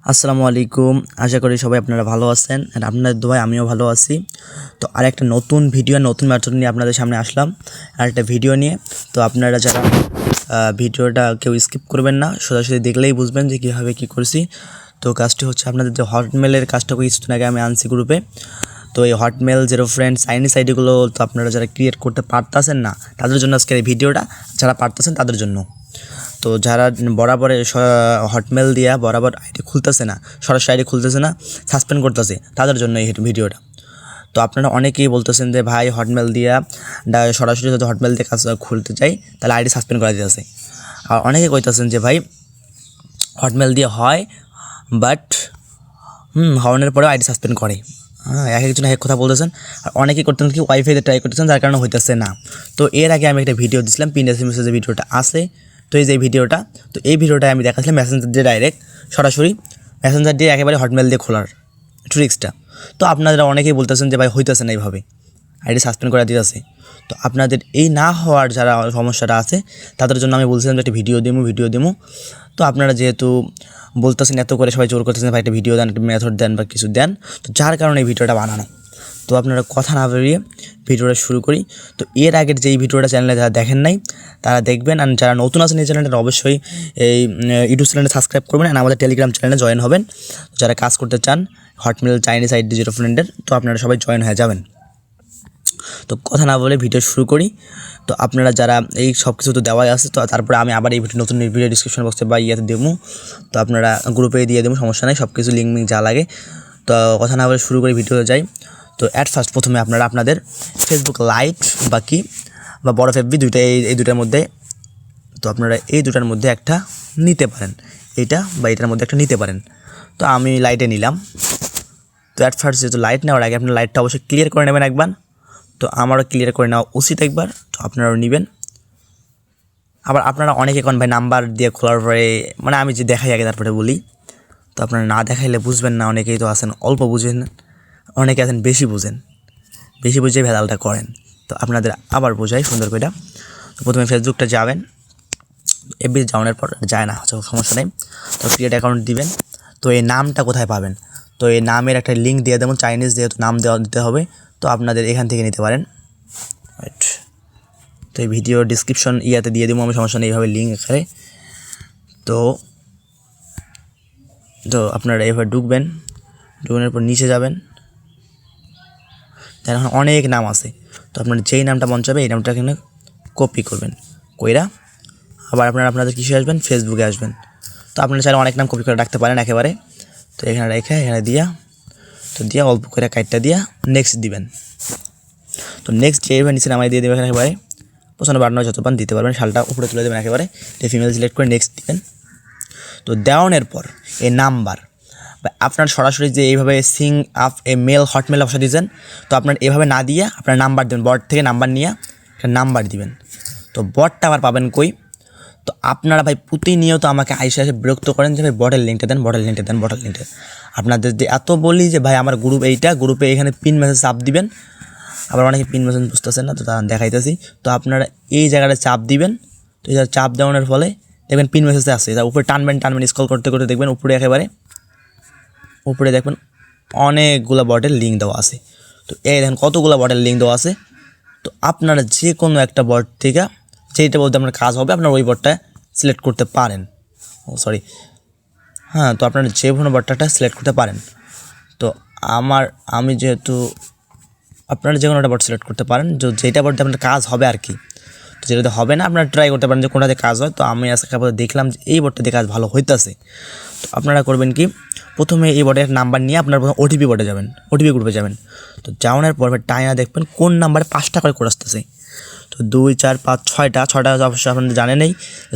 আসসালামু আলাইকুম। আশা করি সবাই আপনারা ভালো আছেন আর আপনাদের দোয়ায় আমিও ভালো আছি। তো আরেকটা নতুন ভিডিও নতুন মেথড নিয়ে আপনাদের সামনে আসলাম, আরেকটা ভিডিও নিয়ে। তো আপনারা যারা ভিডিওটা কেউ স্কিপ করবেন না, সোজাসুজি দেখলেই বুঝবেন যে কীভাবে কী করছি। তো কাজটি হচ্ছে আপনাদের যে হটমেলের কাজটা কিছুদিন আগে আমি আনছি গ্রুপে। তো এই হটমেল জিরো ফ্রেন্ড চাইনিজ আইডিগুলো তো আপনারা যারা ক্রিয়েট করতে পারতেছেন না তাদের জন্য আজকের এই ভিডিওটা, যারা পারতেছেন তাদের জন্য। তো যারা বরাবর হটমেল দিয়া বরাবর আইডি খুলতেছে না, সরাসরি আইডি খুলতেছে না, সাসপেন্ড করতেছে, তাদের জন্য এই ভিডিওটা। তো আপনারা অনেকেই বলতেছেন যে ভাই হটমেল দিয়া সরাসরি যদি হটমেল দিয়ে কাজ খুলতে চাই তাহলে আইডি সাসপেন্ড করা দিতেছে। আর অনেকে কইতেছেন যে ভাই হটমেল দিয়ে হয় বাট হওয়ানোর পরেও আইডি সাসপেন্ড করে। এক একজন এক কথা বলতেছেন। আর অনেকেই করতেন কি ওয়াইফাইতে ট্রাই করতেছেন, যার কারণে হইতেছে না। তো এর আগে আমি একটা ভিডিও দিয়েছিলাম, পিন এসএমএস যে ভিডিওটা আছে, তো এই যে ভিডিওটা, তো এই ভিডিওটা আমি দেখাচ্ছিলাম মেসেঞ্জার দিয়ে ডাইরেক্ট সরাসরি মেসেঞ্জার দিয়ে একেবারে হটমেল দিয়ে খোলার ট্রিক্সটা। তো আপনারা অনেকেই বলতেছেন যে ভাই হইতেছে না এইভাবে, আইডি সাসপেন্ড করে দিতেছে। তো আপনাদের এই না হওয়ার যারা সমস্যাটা আছে তাদের জন্য আমি বলছিলাম যে একটা ভিডিও দেবো। তো আপনারা যেহেতু বলতেছেন এত করে সবাই জোর করতেছেন ভাই একটা ভিডিও দেন, একটা মেথড দেন বা কিছু দেন, তো যার কারণে এই ভিডিওটা বানানো। তো আপনারা কথা না বেরিয়ে ভিডিওটা শুরু করি। তো এর আগের যেই ভিডিওটা চ্যানেলে যারা দেখেন নাই তারা দেখবেন, আর যারা নতুন আছেন এই চ্যানেলটা অবশ্যই এই ইউটিউব চ্যানেলে সাবস্ক্রাইব করবেন আর আমাদের টেলিগ্রাম চ্যানেলে জয়েন হবেন। যারা কাজ করতে চান হটমেল চাইনিজ আইডি জিরো ফ্রেন্ডের, তো আপনারা সবাই জয়েন হয়ে যাবেন। তো কথা না বলে ভিডিও শুরু করি। তো আপনারা যারা এই সব কিছু তো দেওয়াই আছে, তো তারপরে আমি আবার এই নতুন ভিডিও ডিসক্রিপশন বক্সে বা ইয়েতে দেবো, তো আপনারা গ্রুপে দিয়ে দেবো, সমস্যা নেই, সব কিছু লিঙ্ক যা লাগে। তো কথা না বলে শুরু করে ভিডিওতে যাই। তো অ্যাট ফার্স্ট প্রথমে আপনারা আপনাদের ফেসবুক লাইট বা বড় এফবি দুইটা, এই দুটার মধ্যে, তো আপনারা এই দুটার মধ্যে একটা নিতে পারেন, এইটা বা এটার মধ্যে একটা নিতে পারেন। তো আমি লাইটে নিলাম। তো অ্যাট ফার্স্ট যেহেতু লাইট নেওয়ার আগে আপনার লাইটটা অবশ্যই ক্লিয়ার করে নেবেন একবার। তো আমারও ক্লিয়ার করে নেওয়া উচিত একবার, তো আপনারাও নেবেন। আবার আপনারা অনেকে কোন ভাই নাম্বার দিয়ে খোলার পরে, মানে আমি যে দেখাই আগে তারপরে বলি, তো আপনারা না দেখাইলে বুঝবেন না। অনেকেই তো আছেন অল্প বুঝেন, অনেকে আছেন বেশি বুঝে ভেজালটা করেন। তো আপনাদের আবার বোঝাই সুন্দর করে। তো প্রথমে ফেসবুকটা যাবেন, এফবি যাওয়ার পর যায় না, সমস্যা নেই। তো ক্রিয়েট অ্যাকাউন্ট দিবেন। তো এই নামটা কোথায় পাবেন, তো এই নামের একটা লিঙ্ক দিয়ে দেবেন, চাইনিজ যেহেতু নাম দিতে হবে, তো আপনাদের এখান থেকে নিতে পারেন। রাইট, তো এই ভিডিও ডিসক্রিপশন ইয়াতে দিয়ে দেবো আমি, সমস্যা নেই, এইভাবে লিঙ্ক এখানে। তো তো আপনারা এভাবে ঢুকনের পর নিচে যাবেন, এখন অনেক নাম আছে। তো আপনার যেই নামটা মন চাবে এই নামটা এখানে কপি করবেন, কইরা আবার আপনাদের কিসে আসবেন, ফেসবুকে আসবেন। তো আপনারা চাইলে অনেক নাম কপি করে রাখতে পারেন একেবারে। তো এখানে রেখে এখানে দিয়া, তো দিয়া অল্প করে কাইটটা দিয়া নেক্সট দিবেন। তো নেক্সট যেভাবে নিচে নামাই দিয়ে দেবেন একেবারে, পছন্দ বাড়ানো যত পান দিতে পারবেন, শালটা উপরে তুলে দেবেন একেবারে, ফিমেল সিলেক্ট করে নেক্সট দিবেন। তো দেওয়ানোর পর এই নাম্বার বা আপনার সরাসরি যে এইভাবে সিং আপ এ মেল হটমেল অপশন দিয়েছেন, তো আপনার এভাবে না দিয়ে আপনার নাম্বার দেবেন, বট থেকে নাম্বার নিয়ে একটা নাম্বার দিবেন। তো বটটা আবার পাবেন কই, তো আপনারা ভাই প্রতিনিয়ত আমাকে আইসে বিরক্ত করেন যে ভাই বটের লিঙ্কটা দেন। আপনাদের যে এত বলি যে ভাই আমার গ্রুপ এইটা, গ্রুপে এখানে পিন মেসেজ চাপ দিবেন। আবার অনেকে পিন মেসেজ বুঝতেছেন না, তো তা দেখাইতেছি। তো আপনারা এই জায়গাটা চাপ দিবেন। তো এই চাপ দেওয়ানোর ফলে দেখবেন পিন মেসেজে আসছে, তার উপরে টানবেন স্ক্রল করতে করতে দেখবেন উপরে একেবারে উপরে দেখবেন অনেকগুলো বটের লিঙ্ক দেওয়া আছে। তো এই দেখেন কতগুলো বটের লিঙ্ক দেওয়া আছে। তো আপনারা যে কোনো একটা বট থেকে যেইটা বলতে আপনার কাজ হবে আপনার ওই বটটা সিলেক্ট করতে পারেন। তো আপনারা যে কোনো বটটা সিলেক্ট করতে পারেন। তো আমি যেহেতু আপনারা যে কোনো একটা বট সিলেক্ট করতে পারেন, যেটা বটতে আপনার কাজ হবে আর কি। তো যেটাতে হবে না আপনারা ট্রাই করতে পারেন যে কোনটাতে কাজ হয়। তো আমি আজকে দেখলাম যে এই বটটাতে কাজ ভালো হইতেছে। তো আপনারা করবেন কি, প্রথমে এই বটের নাম্বার নিয়ে আপনার প্রথমে ওটিপি বটে যাবেন, ওটিপি গ্রুপে যাবেন। তো যাওয়ানোর পর টাইনা দেখবেন কোন নাম্বারে 5টা করে কোড আসতেছে। তো 2 4 5 6টা অবশ্যই আপনাদের জানেনই,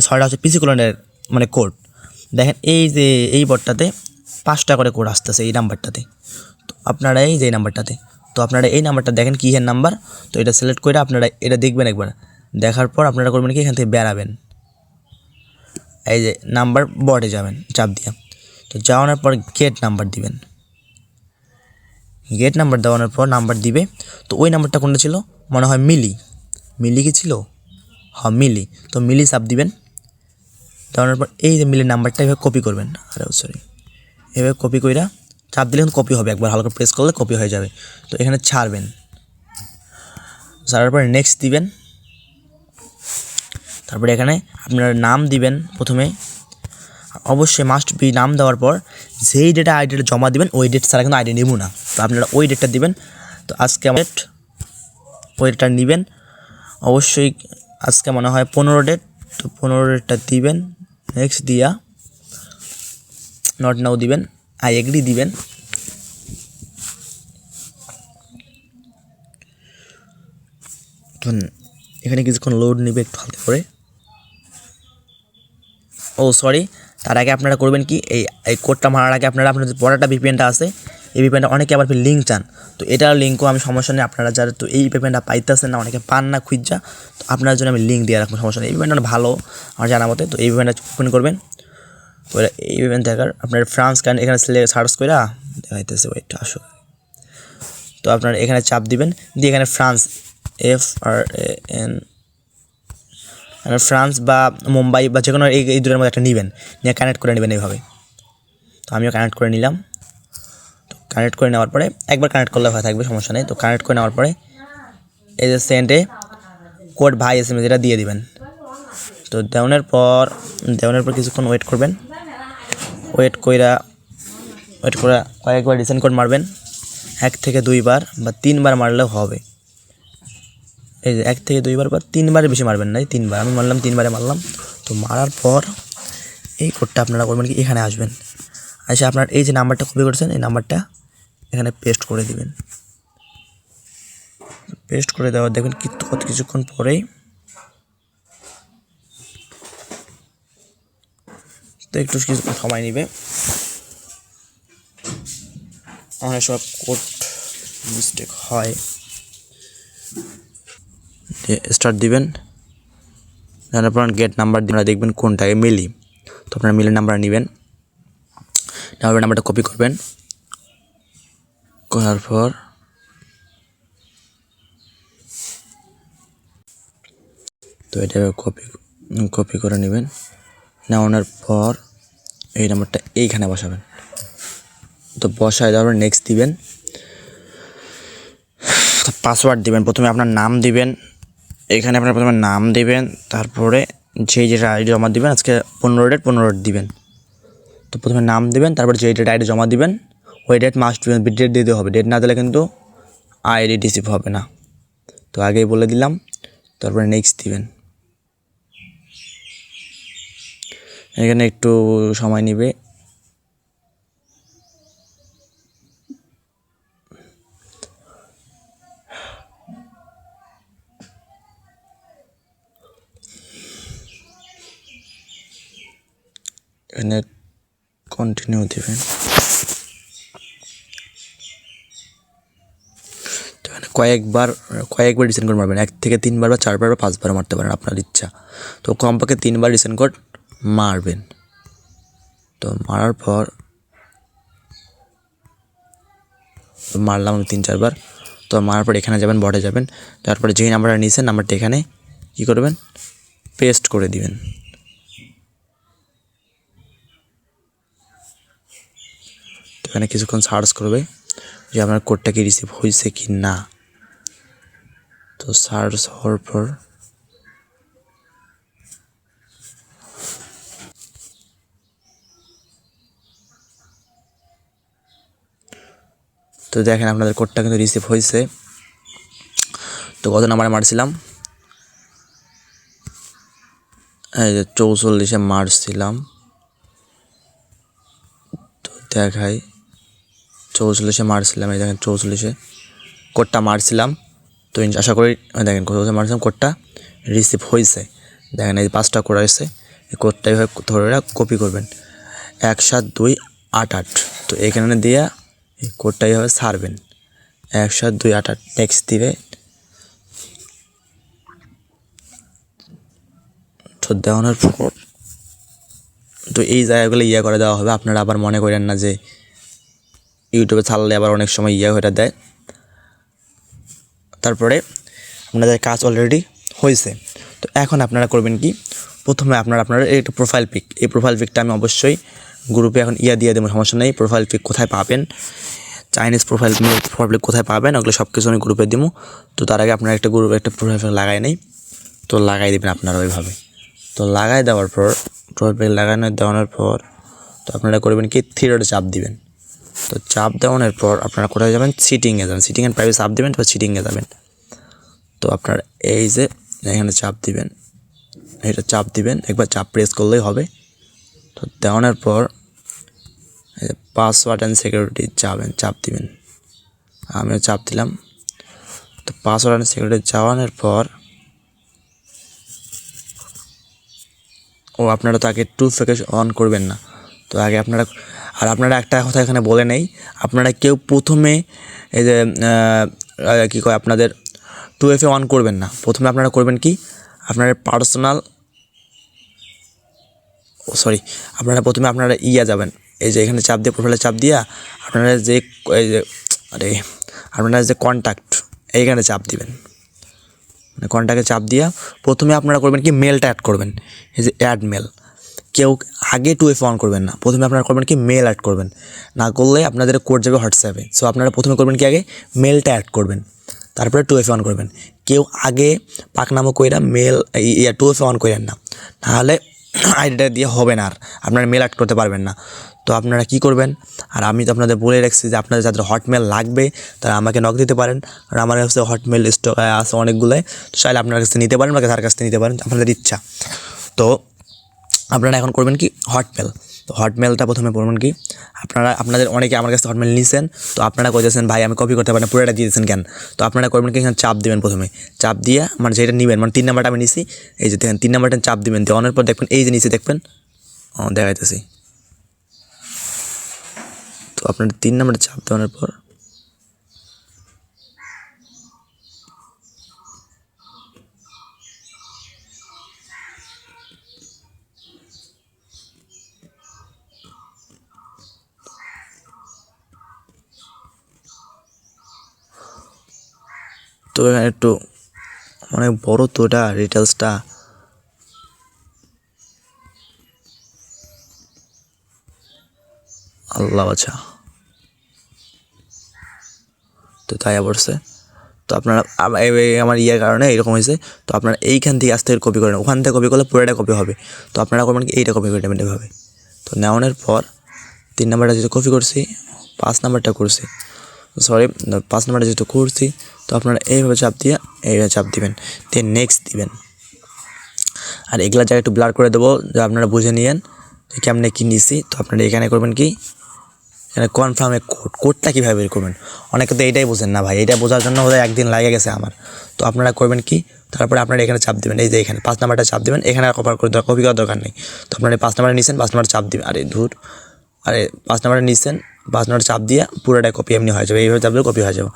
6টা হচ্ছে পিসি কোলনের মানে কোড। দেখেন এই যে এই বটটাতে 5টা করে কোড আসতেছে এই নাম্বারটাতে। তো আপনারা এই যে নাম্বারটাতে, তো আপনারা এই নাম্বারটা দেখেন কি এর নাম্বার। তো এটা সিলেক্ট করে আপনারা এটা দেখবেন একবার, দেখার পর আপনারা করবেন কি এখান থেকে বেরাবেন, এই যে নাম্বার বটে যাবেন চাপ দিয়া। তো যাওয়ানোর পর গেট নাম্বার দিবেন, গেট নাম্বার দেওয়ানোর পর নাম্বার দিবে। তো ওই নাম্বারটা কোনটা ছিল, মনে হয় মিলি কি ছিল, হ্যাঁ মিলি। তো মিলি চাপ দিবেন। দেওয়ানোর পর এই যে মিলির নাম্বারটা এভাবে কপি করবেন, এভাবে কপি কইরা চাপ দিলে কিন্তু কপি হবে, একবার হালকা প্রেস করলে কপি হয়ে যাবে। তো এখানে ছাড়বেন, ছাড়ার পরে নেক্সট দিবেন। তারপরে এখানে আপনার নাম দিবেন প্রথমে, অবশ্যই মাস্ট বি নাম দেওয়ার পর যেই ডেটা আইডিটা জমা দিবেন ওই ডেট ছাড়া কিন্তু আইডি নেব না। তো আপনারা ওই ডেটটা দিবেন। তো আজকে আমার ওই ডেটটা নেবেন অবশ্যই, আজকে মনে হয় 15 ডেট, তো 15 ডেটটা দিবেন। নেক্সট দিয়া নট নাও দিবেন, আই এগ্রি দিবেন। এখানে কিছুক্ষণ লোড নেবে একটু হালকা করে। ও সরি, তার আগে আপনারা করবেন কি, এই কোডটা মারার আগে আপনারা আপনাদের বড়টা ভিপিএনটা আছে, এই ভিপিএনটা অনেকে আবার লিঙ্ক চান, তো এটার লিঙ্কও আমি সমস্যা নেই, আপনারা যারা তো এই ভিপিএনটা পাইতেছেন না, অনেকে পান না খুঁজা, তো আপনার জন্য আমি লিঙ্ক দিয়ে রাখবো, সমস্যা নেই। এই ভিপিএনটা ভালো আমার জানা মতে। তো এই ভিপিএনটা ওপেন করবেন, এই ভিপিএন দেখার আপনার ফ্রান্স কান এখানে সার্চ করে দেখাইতেছে, ওয়েট আসো। তো আপনারা এখানে চাপ দিবেন, দিয়ে এখানে ফ্রান্স FRAN ফ্রান্স বা মুম্বাই বা যে কোনো এই দুটোর মধ্যে একটা নেবেন, নিয়ে কানেক্ট করে নেবেন এইভাবে। তো আমিও কানেক্ট করে নিলাম। তো কানেক্ট করে নেওয়ার পরে একবার কানেক্ট করলে হয়ে থাকবে, সমস্যা নেই। তো কানেক্ট করে নেওয়ার পরে এই যে সেন্ডে কোড ভাই SMS এটা দিয়ে দিবেন। তো দেওয়ানোর পর কিছুক্ষণ ওয়েট করবেন, ওয়েট করে কয়েকবার রিসেন্ড কোড মারবেন, 1 থেকে 2 বার বা 3 বার মারলেও হবে। এই যে 1 থেকে 2 বার বা 3 বারের বেশি মারবেন না, 3 বার আমি মারলাম, 3 বারে মারলাম। তো মারার পর এই কোডটা আপনারা করবেন কি, এখানে আসবেন, এসে আপনার এই যে নাম্বারটা কপি করেছেন এই নাম্বারটা এখানে পেস্ট করে দিবেন। পেস্ট করে দেওয়ার দেখবেন কিছুক্ষণ পরেই, তো একটু কিছুক্ষণ সময় নেবে, অনেক সব কোড মিস্টেক হয়। স্টার্ট দিবেন, তারপর গেট নাম্বার আপনারা দেখবেন কোনটাকে মিলি, তো আপনারা মিলের নাম্বার নেবেন, নেওয়ার নাম্বারটা কপি করবেন, করার পর তো এটা কপি করে নেবেন, নেওয়ানোর পর এই নাম্বারটা এইখানে বসাবেন। তো বসায় দেওয়ার নেক্সট দিবেন, পাসওয়ার্ড দিবেন। প্রথমে আপনার নাম দিবেন, এখানে আপনার প্রথমে নাম দিবেন, তারপরে যেটা আইডি জমা দিবেন, আজকে 15 ডেট দিবেন। তো প্রথমে নাম দিবেন, তারপর যে ডেট আইডি জমা দিবেন ওই ডেট মাস্ট ডেট দিতে হবে, ডেট না দিলে কিন্তু আইডি রিসিভ হবে না। তো আগেই বলে দিলাম, তারপরে নেক্সট দিবেন। এখানে একটু সময় নেবে, এখানে কন্টিনিউ দিবেন। তো এখানে কয়েকবার রিসেন্ড কোড মারবেন, 1 থেকে 3 বার বা 4 বার বা 5 বার মারতে পারেন আপনার ইচ্ছা। তো কমপক্ষে 3 বার রিসেন্ড কোড মারবেন। তো মারার পর মারলাম 3-4 বার। তো মারার পর এখানে যাবেন, বটে যাবেন, তারপরে যেই নাম্বারটা নিয়েছেন নাম্বারটা এখানে কী করবেন, পেস্ট করে দিবেন। তো এখানে কিছুক্ষণ সার্চ করবে যে আপনার কোডটা কি রিসিভ হয়েছে কি না। তো সার্চ হওয়ার পর তো দেখেন আপনাদের কোডটা কিন্তু রিসিভ হয়েছে। তো কত নাম্বারে মারছিলাম, এই যে 44-এ মারছিলাম। তো দেখাই 44-এ মারছিলাম, এই দেখেন 44-এ কোডটা মারছিলাম। তো আশা করি দেখেন কত মারছিলাম, কোডটা রিসিভ হয়েছে। দেখেন এই 5টা কোড আসছে, এই কোডটা এইভাবে ধরে কপি করবেন 17288। তো এখানে দিয়ে এই কোডটা এইভাবে ছাড়বেন 17288, নেক্সট দিবে। তো দেওয়ানোর পর তো এই জায়গাগুলো করে দেওয়া হবে। আপনারা আবার মনে করেন না যে ইউটিউবে ছাড়লে আবার অনেক সময় হয়ে দেয়। তারপরে আপনাদের কাজ অলরেডি হয়েছে। তো এখন আপনারা করবেন কি, প্রথমে আপনারা এই প্রোফাইল পিক, এই প্রোফাইল পিকটা আমি অবশ্যই গ্রুপে এখন দিয়ে দেবো, সমস্যা নেই। প্রোফাইল পিক কোথায় পাবেন, চাইনিজ প্রোফাইল পিক কোথায় পাবেন, ওগুলো সব কিছু আমি গ্রুপে দিব। তো তার আগে আপনার একটা গ্রুপে একটা প্রোফাইল পিক লাগাই নেই, তো লাগাই দেবেন আপনারা ওইভাবে। তো লাগাই দেওয়ার পর প্রোফাইল পিক দেওয়ানোর পর তো আপনারা করবেন কি 3 ডটে চাপ দিবেন। তো চাপ দেওয়ানোর পর আপনারা কোথায় যাবেন, সিটিংয়ে যাবেন, সিটিং অ্যান্ড প্রাইভেসি চাপ দিবেন, তো সিটিংয়ে যাবেন। তো আপনার এই যে এখানে চাপ দিবেন, এটা চাপ দিবেন, একবার চাপ প্রেস করলেই হবে। তো দেওয়ানোর পর পাসওয়ার্ড অ্যান্ড সিকিউরিটি চাপ দিবেন, আমিও চাপ দিলাম। তো পাসওয়ার্ড অ্যান্ড সিকিউরিটি যাওয়ানোর পর আপনারা তো আগে 2 ফ্যাক্টর অন করবেন না। তো আগে আপনারা একটা কথা এখানে বলে নেই, আপনারা কেউ প্রথমে এই যে কী কয় আপনাদের 2FA অন করবেন না। প্রথমে আপনারা করবেন কি, আপনারা পার্সোনাল আপনারা যাবেন, এই যে এখানে চাপ দিয়ে প্রোফাইলে চাপ দিয়া আপনারা যে আপনারা যে কন্ট্যাক্ট এইখানে চাপ দিবেন, মানে কন্ট্যাক্টে চাপ দিয়া প্রথমে আপনারা করবেন কি মেলটা অ্যাড করবেন, এই যে অ্যাড মেল। কেউ আগে 2FA অন করবেন না, প্রথমে আপনারা করবেন কি মেল অ্যাড করবেন, না করলে আপনাদের কোড যাবে হোয়াটসঅ্যাপে। সো আপনারা প্রথমে করবেন কি আগে মেলটা অ্যাড করবেন, তারপরে 2FA অন করবেন। কেউ আগে পাকনামো কইরা মেল 2FA অন করেন না, তাহলে আইডিটা দিয়ে হবে না, আর আপনারা মেল অ্যাড করতে পারবেন না। তো আপনারা কি করবেন, আর আমি তো আপনাদের বলে রাখছি যে আপনাদের যাদের হটমেল লাগবে তারা আমাকে নক দিতে পারেন, আর আমার কাছে হটমেল স্টক আছে অনেকগুলোই। তো চাইলে আপনার কাছে নিতে পারেন বা তার কাছ থেকে নিতে পারেন, আপনাদের ইচ্ছা। তো আপনারা এখন করবেন কি হটমেল। তো হটমেলটা প্রথমে করবেন কি, আপনাদের অনেকে আমার কাছে হটমেল নিয়েছেন, তো আপনারা কইতেছেন ভাই আমি কপি করতে পারি না, পুরোটা দিয়ে দিয়েছেন কেন। তো আপনারা করবেন কি এখানে চাপ দিবেন, প্রথমে চাপ দিয়ে মানে যেটা নেবেন, মানে 3 নাম্বারটা আমি নিছি, এই যে দেখেন 3 নাম্বারটা চাপ দিবেন। দেওয়ানোর পর দেখবেন এই যে নিচে দেখবেন দেখাইতেছি। তো আপনার 3 নাম্বারটা চাপ দেওয়ানোর পর তো এখানে একটু অনেক বড় তো এটা ডিটেলসটা, আল্লাহ বাছা। তো তাই পড়ছে। তো আপনারা আমার কারণে এরকম হয়েছে। তো আপনারা এইখান থেকে আস্তে কপি করেন, ওখান থেকে কপি করলে পুরোটা কপি হবে। তো আপনারা করবেন কি এইটা কপি করে নেবেন এভাবে। তো নেওয়ানোর পর 3 নাম্বারটা যেহেতু কপি করছি, 5 নাম্বারটা করছি, 5 নাম্বারটা যেহেতু করছি, তো আপনারা এইভাবে চাপ দিবেন, দিয়ে নেক্সট দিবেন। আর এগুলা জায়গায় একটু ব্লার করে দেবো, যে আপনারা বুঝে নিয়েন যে কেমনে কী নিছি। তো আপনারা এখানে করবেন কি, এখানে কনফার্মে কোডটা কীভাবে বের করবেন। অনেকে তো এইটাই বোঝেন না ভাই, এইটা বোঝার জন্য বোধহয় একদিন লাগে গেছে আমার। তো আপনারা করবেন কি, তারপরে আপনারা এখানে চাপ দেবেন, এই যে এখানে 5 নাম্বারটা চাপ দেবেন, এখানে আর কপি করার দরকার নেই। তো আপনারা 5 নাম্বারটা নিয়েছেন, 5 নাম্বার চাপ দিবেন, 5 নাম্বারটা নিয়েছেন, 5 নাম্বার চাপ দিয়ে পুরোটাই কপি এমনি হয়ে যাবে, এইভাবে চাপলে কপি হয়ে যাবে।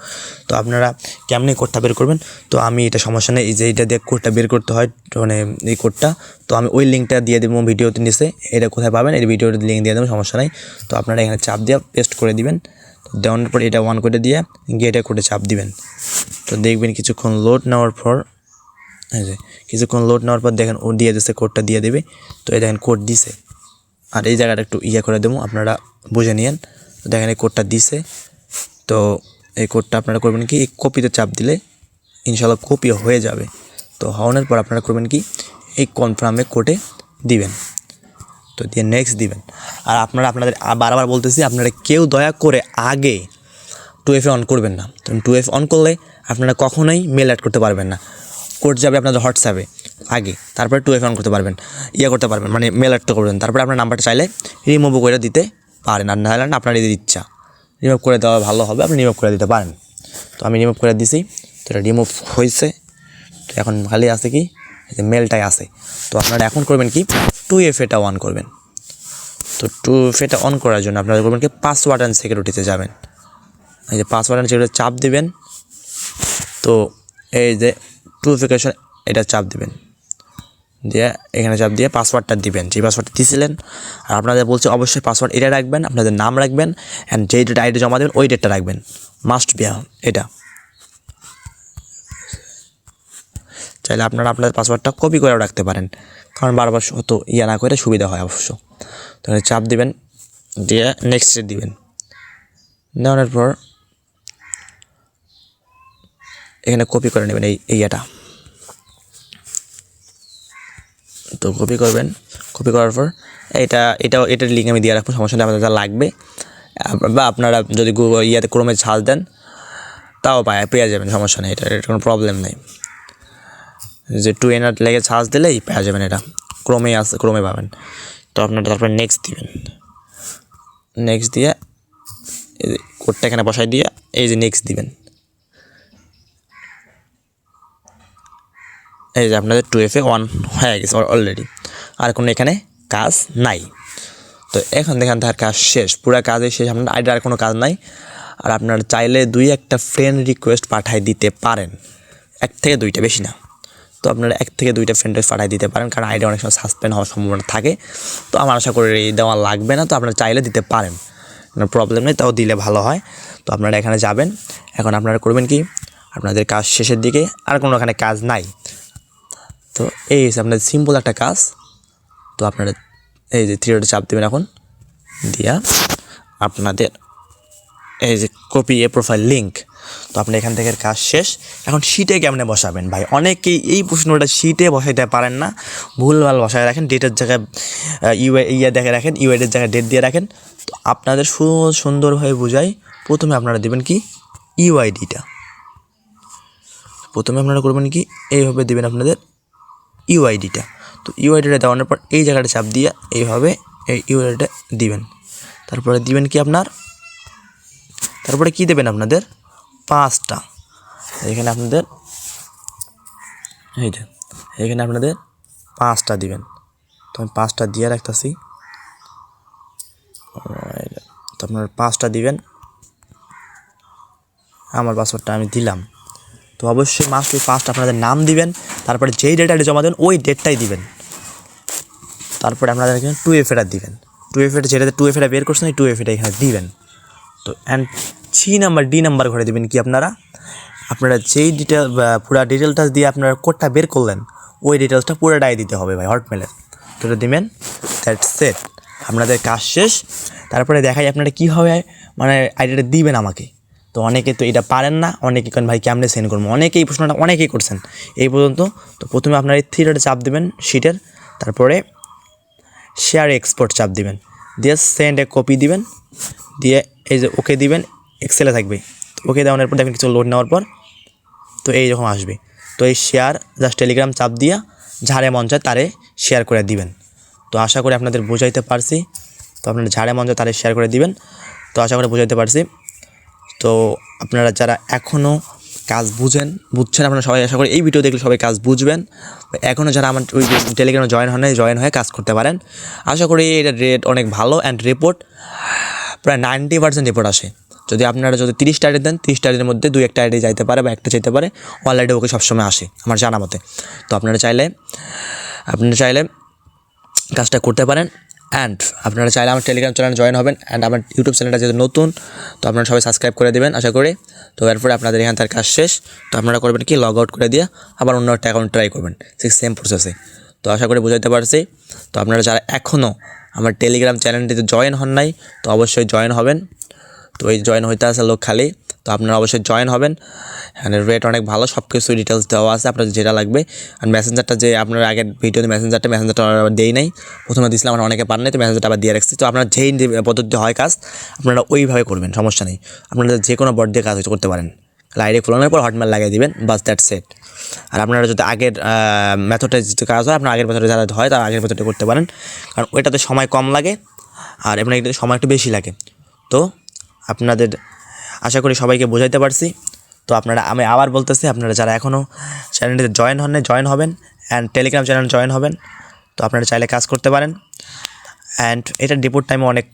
তো আপনারা কেমনি কোডটা বের করবেন, তো আমি এটা সমস্যা নেই, এই যে এইটা দিয়ে কোডটা বের করতে হয়, মানে এই কোডটা তো আমি ওই লিঙ্কটা দিয়ে দেবো ভিডিওতে নিচে, এটা কোথায় পাবেন এই ভিডিওতে লিঙ্ক দিয়ে দেবো, সমস্যা নেই। তো আপনারা এখানে চাপ দিয়ে পেস্ট করে দিবেন। তো দেওয়ানোর পর এটা অন করে দিয়ে এটা কোডে চাপ দিবেন। তো দেখবেন কিছুক্ষণ লোড নেওয়ার পর, এই যে কিছুক্ষণ লোড নেওয়ার পর দেখেন ও দিয়ে দিচ্ছে, কোডটা দিয়ে দেবে। তো এই দেখেন কোড দিছে, আর এই জায়গাটা একটু করে দেবো, আপনারা বুঝে নিন। দেখেন এই কোডটা দিছে। তো এই কোডটা আপনারা করবেন কি, এই কপিতে চাপ দিলে ইনশাআল্লাহ কপি হয়ে যাবে। তো হওয়ার পর আপনারা করবেন কি, এই কনফার্মে কোডে দিবেন, তো দিয়ে নেক্সট দিবেন। আর আপনাদের বারবার বলতেছি, আপনারা কেউ দয়া করে আগে 2FA অন করবেন না। তো 2FA অন করলে আপনারা কখনোই মেল অ্যাড করতে পারবেন না, কোড যাবে আপনাদের হোয়াটসঅ্যাপে আগে, তারপরে 2FA অন করতে পারবেন, করতে পারবেন, মানে মেল অ্যাড করবেন। তারপরে আপনার নাম্বারটা চাইলে রিমুভ করে দিতে পারেন, আর নাহলে আপনার এদের ইচ্ছা রিমুভ করে দেওয়া ভালো হবে, আপনি রিমুভ করে দিতে পারেন। তো আমি রিমুভ করে দিছি, তো এটা রিমুভ হয়েছে। তো এখন খালি আছে কি, যে মেলটাই আছে। তো আপনারা এখন করবেন কি, 2FAটা অন করবেন। তো 2FAটা অন করার জন্য আপনারা করবেন কি, পাসওয়ার্ড অ্যান্ড সিকিউরিটিতে যাবেন, এই যে পাসওয়ার্ড অ্যান্ড সিকিউরিটি চাপ দিবেন। তো এই যে 2FA এটা চাপ দিবেন, দিয়ে এখানে চাপ দিয়ে পাসওয়ার্ডটা দিবেন, যে পাসওয়ার্ডটা দিয়েছিলেন। আর আপনাদের বলছে অবশ্যই পাসওয়ার্ড এটা রাখবেন, আপনাদের নাম রাখবেন, অ্যান্ড যেই ডেট আইডি জমা দেবেন ওই ডেটটা রাখবেন, মাস্ট বি এটা। চাইলে আপনারা আপনাদের পাসওয়ার্ডটা কপি করেও রাখতে পারেন, কারণ বারবার হয়তো না করে সুবিধা হয় অবশ্য। তো চাপ দিবেন, দিয়ে নেক্সটে দিবেন। নেওয়ার পর এখানে কপি করে নেবেন এই এটা। তো কপি করবেন, কপি করার পর এটার লিঙ্ক আমি দিয়ে রাখবো, সমস্যা নেই, আপনাদের যা লাগবে। বা আপনারা যদি ইয়াতে ক্রোমে ছাড় দেন তাও পেয়ে যাবেন, সমস্যা নেই, এটার কোনো প্রবলেম নেই। যে 2nr লেগে ছাড় দিলেই পেয়ে যাবেন, এটা ক্রোমে আছে, ক্রোমে পাবেন। তো আপনারা তারপরে নেক্সট দিবেন, নেক্সট দিয়ে এই যে কোডটা এখানে বসাই দিয়ে এই যে নেক্সট দিবেন। এই যে আপনাদের 2FA অন হয়ে গেছে অলরেডি, আর কোনো এখানে কাজ নাই। তো এখন দেখেন তার কাজ শেষ, পুরো কাজই শেষ, আপনার আইডির আর কোনো কাজ নাই। আর আপনারা চাইলে 2-1টা ফ্রেন্ড রিকোয়েস্ট পাঠাই দিতে পারেন, 1 থেকে 2টা, বেশি না। তো আপনারা 1 থেকে 2টা ফ্রেন্ড রিকোয়েস্ট পাঠাই দিতে পারেন, কারণ আইডি অনেক সময় সাসপেন্ড হওয়ার সম্ভাবনা থাকে। তো আমার আশা করি দেওয়া লাগবে না, তো আপনারা চাইলে দিতে পারেন, কোনো প্রবলেম নেই, তাও দিলে ভালো হয়। তো আপনারা এখানে যাবেন, এখন আপনারা করবেন কি, আপনাদের কাজ শেষের দিকে, আর কোনো এখানে কাজ নাই। তো এই হচ্ছে আপনাদের সিম্পল একটা কাজ। তো আপনারা এই যে 3 ডটে চাপ দেবেন, এখন দিয়া আপনাদের এই যে কপি এ প্রোফাইল লিঙ্ক। তো আপনি এখান থেকে কাজ শেষ। এখন শিটে কেমনে বসাবেন ভাই, অনেকেই এই প্রশ্নটা শিটে বসাইতে পারেন না, ভুলভাল বসায় রাখেন, ডেটের জায়গায় দেখে রাখেন, ইউআইডের জায়গায় ডেট দিয়ে রাখেন। তো আপনাদের সুন্দরভাবে বুঝাই, প্রথমে আপনারা দেবেন কি ইউআইডিটা, প্রথমে আপনারা করবেন কি এইভাবে দেবেন আপনাদের ইউআইডিটা। তো ইউআইডিটা দেওয়ানোর পর এই জায়গাটা চাপ দিয়ে এইভাবে এই ইউআইডিটা দিবেন। তারপরে দিবেন কি আপনার, তারপরে কি দেবেন আপনাদের 5টা, এখানে আপনাদের এই যে এখানে আপনাদের 5টা দিবেন। তো আমি 5টা দিয়ে রাখতেছি। তো আপনারা 5টা দিবেন, আমার পাসওয়ার্ডটা আমি দিলাম। তো অবশ্যই মাস্টলি 5টা আপনাদের নাম দিবেন, তারপরে যেই ডেটাটা জমা দেবেন ওই ডেটটাই দিবেন। তারপরে আপনাদের এখানে 2FA দিবেন, 2FA যেটাতে 2FA বের করছেন, এই 2FA এখানে দিবেন। তো অ্যান্ড ডি নাম্বার ঘরে দেবেন কি আপনারা যেই ডিটেল পুরো ডিটেলটা দিয়ে আপনারা কোডটা বের করলেন, ওই ডিটেলসটা পুরোটাই দিতে হবে ভাই, হটমেলের। তো এটা দিবেন, দ্যাটস ইট, আপনাদের কাজ শেষ। তারপরে দেখাই আপনারা কীভাবে মানে আইডিটা দিবেন আমাকে। তো অনেকে তো এটা পারেন না, অনেকে কেন ভাই কেমনে সেন্ড করবো, অনেকেই প্রশ্নটা অনেকেই করছেন এই পর্যন্ত। তো প্রথমে আপনারা এই 3 ডটে চাপ দেবেন শিটের, তারপরে শেয়ার এক্সপোর্ট চাপ দিবেন, দিয়ে সেন্ড এ কপি দিবেন, দিয়ে এই যে ওকে দিবেন, এক্সেলে থাকবে। ওকে দেওয়ানোর পর দেখবেন কিছু লোড নেওয়ার পর তো এই রকম আসবে। তো এই শেয়ার জাস্ট টেলিগ্রাম চাপ দিয়া ঝাড়ে মন চায় তারে শেয়ার করে দিবেন। তো আশা করি আপনাদের বোঝাইতে পারছি। তো আপনারা ঝাড়ে মন চায় তারে শেয়ার করে দিবেন। তো আশা করি বোঝাইতে পারছি। তো আপনারা যারা এখনও কাজ বুঝছেন আপনারা সবাই, আশা করি এই ভিডিও দেখলে সবাই কাজ বুঝবেন। এখনও যারা আমার ওই টেলিগ্রামে জয়েন হয়ে কাজ করতে পারেন। আশা করি এটা রেট অনেক ভালো, অ্যান্ড রিপোর্ট প্রায় 90% রিপোর্ট আসে। যদি আপনারা 30টা আইডি দেন, 30টা আইডির মধ্যে 2-1টা আইডি যাইতে পারে বা একটা যেতে পারে, অলরেডি ওকে সবসময় আসে আমার জানা মতে। তো আপনারা চাইলে কাজটা করতে পারেন। অ্যান্ড আপনারা চাইলে আমার টেলিগ্রাম চ্যানেলে জয়েন হবেন, অ্যান্ড আমার ইউটিউব চ্যানেলটা যেহেতু নতুন, তো আপনারা সবাই সাবস্ক্রাইব করে দেবেন আশা করি। তো এরপরে আপনাদের এখান থেকে কাজ শেষ। তো আপনারা করবেন কি, লগ আউট করে দিয়ে আবার অন্য একটা অ্যাকাউন্ট ট্রাই করবেন, ঠিক সেম প্রসেসে। তো আশা করি বুঝাইতে পারছি। তো আপনারা যারা এখনও আমার টেলিগ্রাম চ্যানেলটিতে জয়েন হন নাই, তো অবশ্যই জয়েন হবেন। তো এই জয়েন হইতে আসে লোক খালি, তো আপনারা অবশ্যই জয়েন হবেন। এখানে রেট অনেক ভালো, সব কিছু ডিটেলস দেওয়া আছে আপনাদের যেটা লাগবে। আর মেসেঞ্জারটা যে আপনার আগের ভিডিওতে মেসেঞ্জারটা আবার দেই নাই, প্রথমে দিয়েছিলাম, আমরা অনেকে পান নাই, তো মেসেঞ্জারটা আবার দিয়ে রাখছি। তো আপনারা যেই পদ্ধতি হয় কাজ আপনারা ওইভাবে করবেন, সমস্যা নেই। আপনারা যে কোনো বোর্ড দিয়ে কাজ করতে পারেন, আইডি খোলানোর পর হটমেল লাগিয়ে দিবেন, বাস দ্যাটস ইট। আর আপনারা যদি আগের মেথডে যদি কাজ হয়, আপনার আগের মেথডে যারা হয় তারা আগের মেথডে করতে পারেন, কারণ ওইটাতে সময় কম লাগে আর আপনার এটাতে সময় একটু বেশি লাগে। তো আপনাদের আশা করি সবাইকে বোঝাইতে পারছি। তো আমি আবার বলতেছি, আপনারা যারা এখনও চ্যানেলটিতে জয়েন হন, জয়েন হবেন, অ্যান্ড টেলিগ্রাম চ্যানেল জয়েন হবেন। তো আপনারা চাইলে কাজ করতে পারেন। অ্যান্ড এটা রিপোর্ট টাইমে অনেক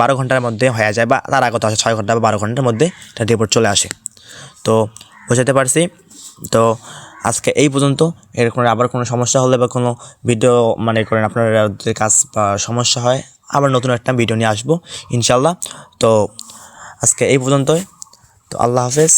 12 ঘন্টার মধ্যে হয়ে যায়, বা তার আগত আসে 6 ঘন্টা বা 12 ঘন্টার মধ্যে এটা রিপোর্ট চলে আসে। তো বোঝাতে পারছি। তো আজকে এই পর্যন্ত। এরকম আবার কোনো সমস্যা হলে বা কোনো ভিডিও করেন আপনার যদি কাজ বা সমস্যা হয়, আবার নতুন একটা ভিডিও নিয়ে আসবো ইনশাল্লাহ। তো আজকে এই পর্যন্তই। তো আল্লাহ হাফেজ।